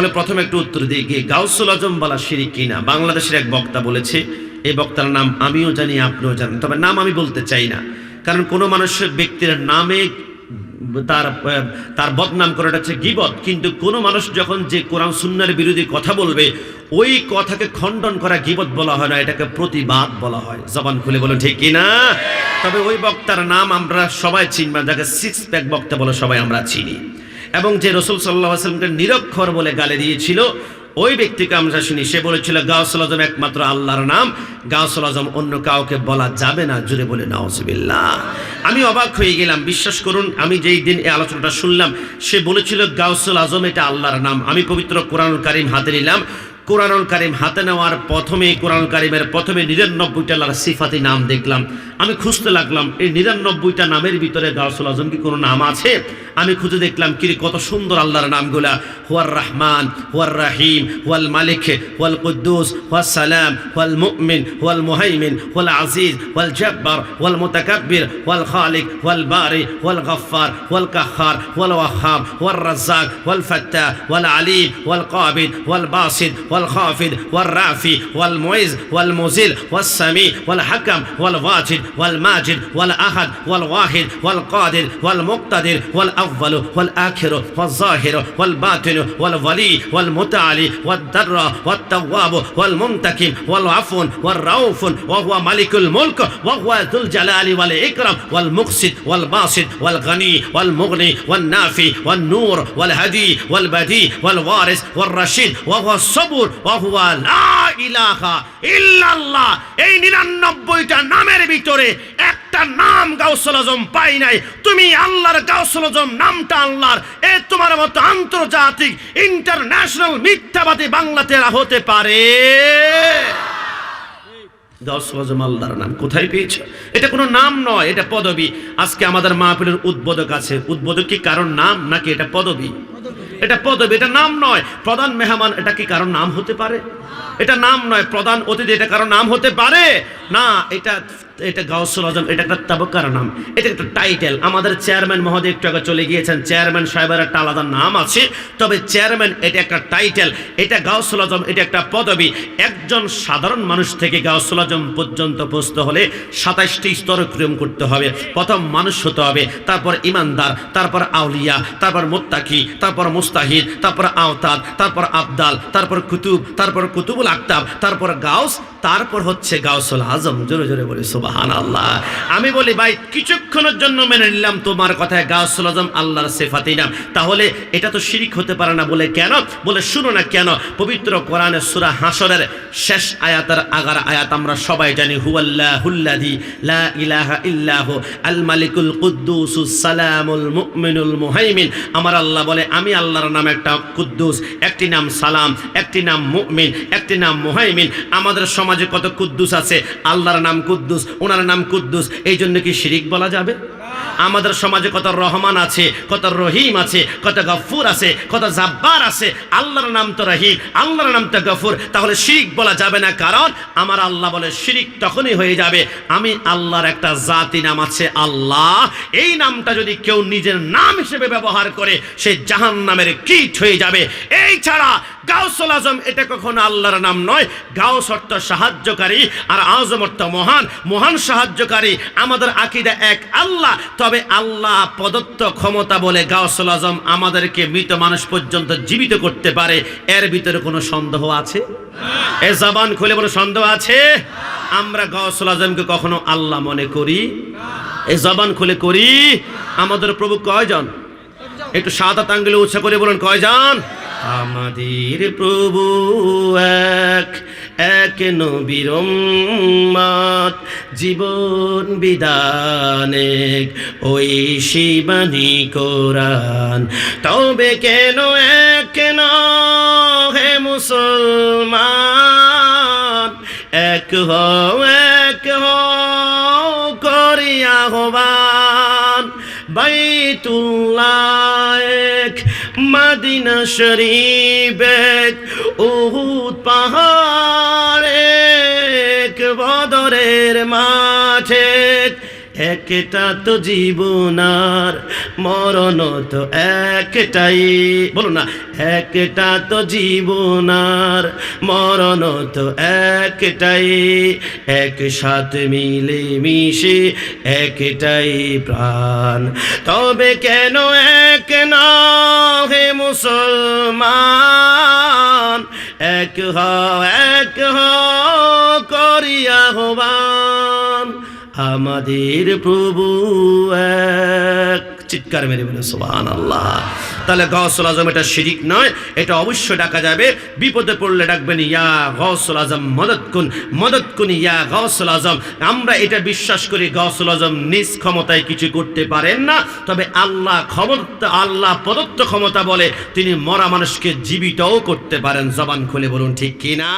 তাহলে প্রথমে একটু উত্তর দিই, গাউসুল আজম বলা শিরক কিনা। বাংলাদেশের এক বক্তা বলেছে, এই বক্তার নাম আমিও জানি আপনিও জানেন, তবে নাম আমি বলতে চাই না, কারণ কোনো মানুষের ব্যক্তির নামে তার বদনাম করাটা হচ্ছে গীবত। কিন্তু কোনো মানুষ যখন যে কোরআন সুন্নাহর বিরোধী কথা বলবে, ওই কথাকে খণ্ডন করা গীবত বলা হয় না, এটাকে প্রতিবাদ বলা হয়। জবান খুলে বলুন ঠিক কিনা? তবে ওই বক্তার নাম আমরা সবাই চিনব, যাকে সিক্স প্যাক বক্তা বলে সবাই আমরা চিনি, এবং যে রাসূল সাল্লাল্লাহু আলাইহি ওয়াসাল্লামকে নিরক্ষর বলে গালি দিয়েছিল, ওই ব্যক্তিকে আমরা শুনি, সে বলেছিল গাউসুল আজম একমাত্র আল্লাহর নাম, গাউসুল আজম অন্য কাউকে বলা যাবে না। জুড়ে বলে নাউজুবিল্লাহ। আমি অবাক হয়ে গেলাম, বিশ্বাস করুন, আমি যেই দিন এই আলোচনাটা শুনলাম, সে বলেছিল গাউসুল আজম এটা আল্লাহর নাম। আমি পবিত্র কোরআনুল কারীম হাতে নিলাম, কোরআনুল কারীম হাতে নেওয়ার প্রথমে কোরআনুল কারীমের প্রথমে 99টা আল্লাহর সিফাতি নাম দেখলাম। আমি খুঁজতে লাগলাম এই 99টা নামের ভিতরে গাউসুল আজম কি কোনো নাম আছে? আমি খুঁজে দেখলাম কি কত সুন্দর আল্লাহর নামগুলা, হুয়ার রহমান, হুয়ার রাহিম, হুয়াল মালিক, হুয়াল কুদ্দুস, হুয়াস সালাম, হুয়াল মুমিন, হুয়াল মুহাইমিন, হুয়াল আজিজ, হুয়াল জব্বার, হুয়াল মুতাকাব্বির, হুয়াল খালিক, হুয়াল বারি, হুয়াল গফফার, হুয়াল কাহ্হার, হুয়াল ওয়াহ্হাব, হুয়ার রাজ্জাক, হুয়াল ফাত্তাহ, হুয়াল আলিম, হুয়াল কাবিদ, হুয়াল বাসিত, হুয়াল খাফিদ, হুয়াল রাফি, হুয়াল মুইজ, হুয়াল মুজিল, হুয়াস সামি, হুয়াল হাকাম, হুয়াল ওয়াজিদ, হুয়াল মাজিদ, হুয়াল আহাদ, হুয়াল ওয়াহিদ, হুয়াল কাদির, হুয়াল মুক্তাদির, হুয়াল আউয়ালু, হুয়াল আখিরু, হুয়াল যাহিরু, হুয়াল বাতিনু, হুয়াল ওয়ালি, হুয়াল মুতাআলি, ওয়াদ দাররা, ওয়াত তাওয়াবু, হুয়াল মুনতাকিম, হুয়াল আফুন, ওয়ার রাউফুন, ওয়া হুয়া মালিকুল মুলক, ওয়া হুয়া যুল জালালি ওয়াল ইকরাম, ওয়াল মুকসিত, ওয়াল বাসিত, ওয়াল গনি, ওয়াল মুগনি, ওয়ান নাফি, ওয়ান নূর, ওয়াল হাদি, ওয়াল বাদি, ওয়াল ওয়ারিস, ওয়ার রাশিদ, ওয়া হুয়া সবুর, ওয়া হুয়া লা ইলাহা ইল্লাল্লাহ। এই 99টা নামের ভিতরে একটা নাম গাউসুল আজম পাই নাই। তুমি আল্লাহর গাউসুল আজম নামটা আল্লাহর, এ তোমার মতো আন্তর্জাতিক ইন্টারন্যাশনাল মিথ্যাবাদী বাংলাতে হতে পারে? গাউসুল আজম আল্লাহর নাম কোথায় পেয়েছ? এটা কোনো নাম নয়, এটা পদবী। আজকে আমাদের মাহফিলের উদ্বোধক আছে, উদ্বোধক কি কারণ নাম নাকি এটা পদবী? এটা পদবী, এটা নাম নয়। প্রধান মেহমান এটা কি কারণ নাম হতে পারে? এটা নাম নয়। প্রধান অতিথি এটা কারণ নাম হতে পারে না। এটা গাউসুল আজম এটা একটা তাবকার নাম, এটা একটা টাইটেল। আমাদের চেয়ারম্যান মহোদয় একটু আগে চলে গিয়েছেন, চেয়ারম্যান সাহেবের একটা আলাদা নাম আছে, তবে চেয়ারম্যান এটা একটা টাইটেল। এটা গাউসুল আজম এটা একটা পদবী। একজন সাধারণ মানুষ থেকে গাউসুল আজম পর্যন্ত পৌঁছতে হলে 27টি স্তর অতিক্রম করতে হবে। প্রথম মানুষ হতে হবে, তারপর ইমানদার, তারপর আউলিয়া, তারপর মুত্তাকি, তারপর মুস্তাহিদ, তারপর আওতাদ, তারপর আবদাল, তারপর কুতুব, তারপর কুতুবুল আকতাব, তারপর গাউস, তারপর হচ্ছে গাউসুল আজম। জোরে জোরে বলি সুবহানাল্লাহ। আমি বলি ভাই, কিছুক্ষণের জন্য মেনে নিলাম তোমার কথায় গাউসুল আজম আল্লাহর সিফাতি নাম, তাহলে এটা তো শিরক হতে পারে না। বলে কেন? বলে শুনো না কেন। পবিত্র কোরআনের সূরা হাশরের শেষ আয়াতের 11 আয়াত আমরা সবাই জানি, হুয়াল্লাহুল্লাযী লা ইলাহা ইল্লাহু আল মালিকুল কুদ্দুসুস সালামুল মুমিনুল মুহাইমিন। আমার আল্লাহ বলে আমি আল্লাহর নাম একটা কুদ্দুস, একটি নাম সালাম, একটি নাম মুমিন, একটি নাম মুহাইমিন। আমাদের সমাজে কত কুদ্দুস আছে, আল্লাহর নাম কুদ্দুস, ওনার নাম কুদ্দুস, এই জন্য কি শিরক বলা যাবে? আমাদের সমাজে কত রহমান আছে, কত রহিম আছে, কত গফুর আছে, কত জাব্বার আছে। আল্লাহর নাম তো রহিম, আল্লাহর নাম তো গফুর, তাহলে শিরক বলা যাবে না। কারণ আমার আল্লাহ বলে শিরক তখনই হয়ে যাবে, আমি আল্লাহর একটা জাতি নাম আছে আল্লাহ, এই নামটা যদি কেউ নিজের নাম হিসেবে ব্যবহার করে সে জাহান্নামের কীট হয়ে যাবে। এই ছাড়া গাউসুল আজম এটা কখনো আল্লাহর নাম নয়। গাউস অর্থ সাহায্যকারী, আর আজম অর্থ মহান, মহান সাহায্যকারী। আমাদের আকীদা এক আল্লাহ, তবে আল্লাহ প্রদত্ত ক্ষমতা বলে গাউসুল আজম আমাদেরকে মৃত মানুষ পর্যন্ত জীবিত করতে পারে। এর ভিতরে কোনো সন্দেহ আছে? এ জবান খুলে কোনো সন্দেহ আছে? আমরা গাউসুল আজমকে কখনো আল্লাহ মনে করি? এ জবান খুলে করি? আমাদের প্রভু কয়জন? একটু শাহাদাত আঙ্গুলে উৎসাহ করে বলুন, কয়জন? আমাদের প্রভু এক, এক নবীর উম্মত, জীবন বিধানে ওই শিবানী কোরআন। তবে কেন এক হে মুসলমান, এক হও করিয়া হবান। বাইতুল্লাহ এক, মদিনা শরীফ এক, উহুদ পাহাড় এক, বদরের মাঠে এক, একটা তো জীবন আর মরণ তো একটাই, বলুন না, একটা তো জীবন আর মরণ তো একটাই, একসাথে মিলে মিশে একটাই প্রাণ। তবে কেন এক না হে মুসলমান, এক হ করিয়া আহ্বান, আমাদের প্রভু এক। চিৎকার মেরে বলে সুবহানাল্লাহ। তাহলে গাউসুল আজম এটা শিরিক নয়, এটা অবশ্যই ডাকা যাবে। বিপদে পড়লে ডাকবেন ইয়া গাউসুল আজম মদদ কুন, মদদ কুন ইয়া গাউসুল আজম। আমরা এটা বিশ্বাস করি গাউসুল আজম নিজ ক্ষমতায় কিছু করতে পারেন না, তবে আল্লাহ ক্ষমতা, আল্লাহ প্রদত্ত ক্ষমতা বলে তিনি মরা মানুষকে জীবিতও করতে পারেন। জবান খুলে বলুন ঠিক কিনা।